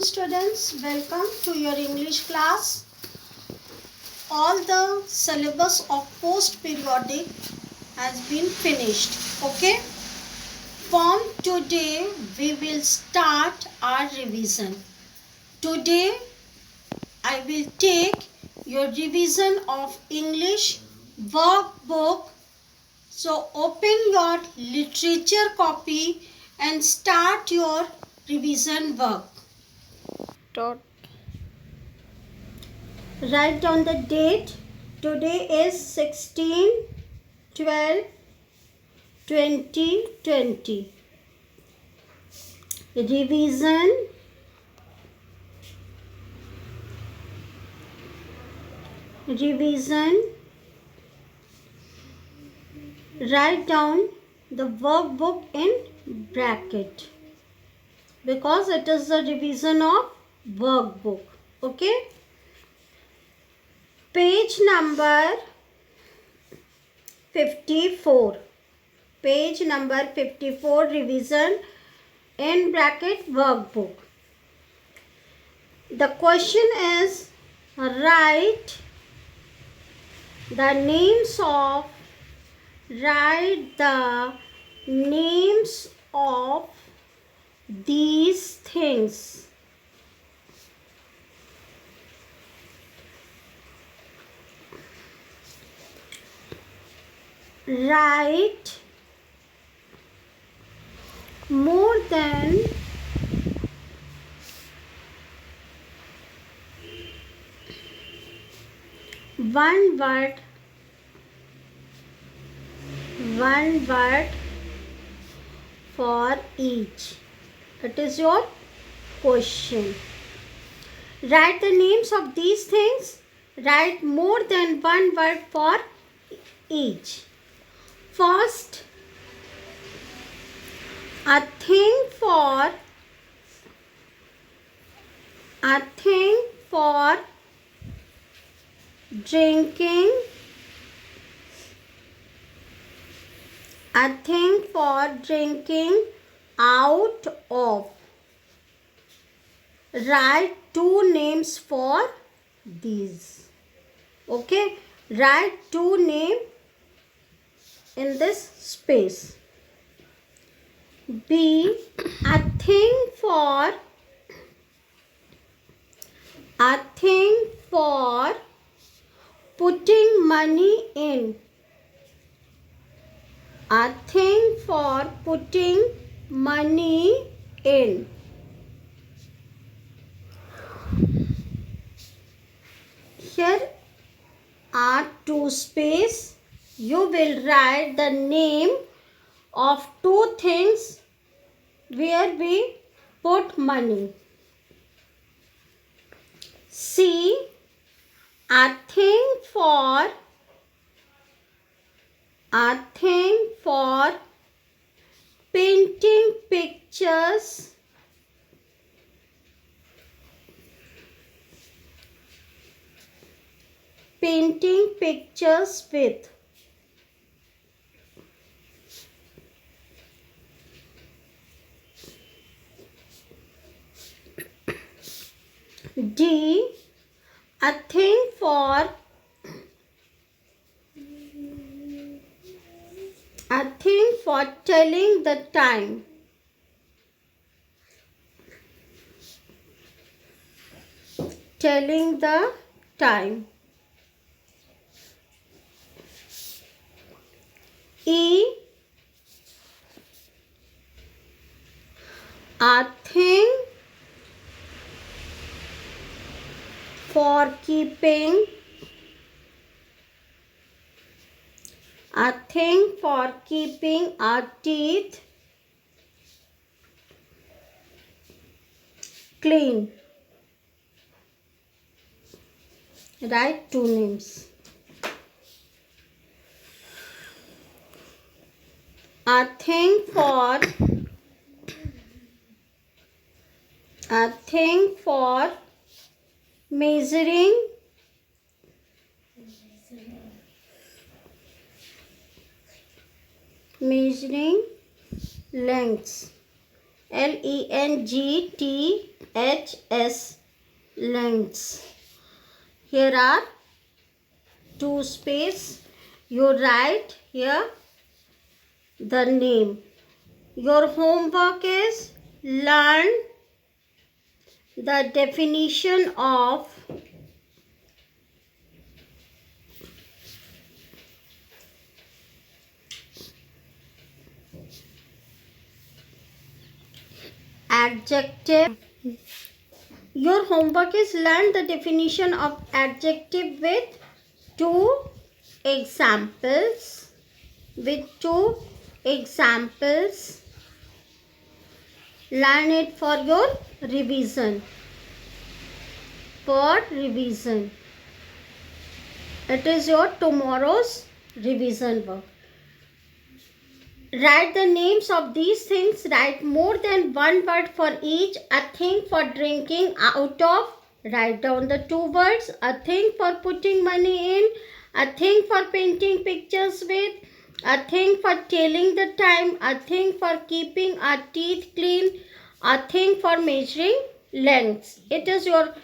students, welcome to your English class. All the syllabus of post periodic has been finished. Okay. From today we will start our revision. Today I will take your revision of English workbook. So open your literature copy and start your revision work. Write down the date. Today is 16/12/2020. Revision. Write down the workbook in bracket because it is the revision of workbook. Okay. Page number 54. Page number 54, revision in bracket workbook. The question is, write the names of these things. Write more than one word for each. It is your question. Write the names of these things. Write more than one word for each. First, a thing for drinking. A thing for drinking out of. Write two names for these. Okay. Write two names in this space. B, a thing for putting money in. A thing for putting money in. Here are two spaces. You will write the name of two things where we put money. C, a thing for painting pictures. Painting pictures with. D, a thing for telling the time. Telling the time. E, a thing for keeping. A thing for keeping our teeth clean. Write two names. A thing for measuring lengths. Lengths. Lengths. Here are two space. You write here the name. Your homework is learn the definition of adjective. Your homework is learn the definition of adjective with two examples. Learn it for your revision. It is your tomorrow's revision work. Write the names of these things. Write more than one word for each. A thing for drinking out of. Write down the two words. A thing for putting money in. A thing for painting pictures with. A thing for telling the time. A thing for keeping our teeth clean. A thing for measuring lengths. It is your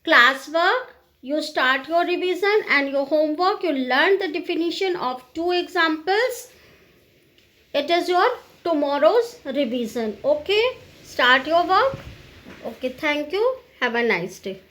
classwork. You start your revision and your homework. You learn the definition of two examples. It is your tomorrow's revision. Okay, start your work. Okay, thank you. Have a nice day.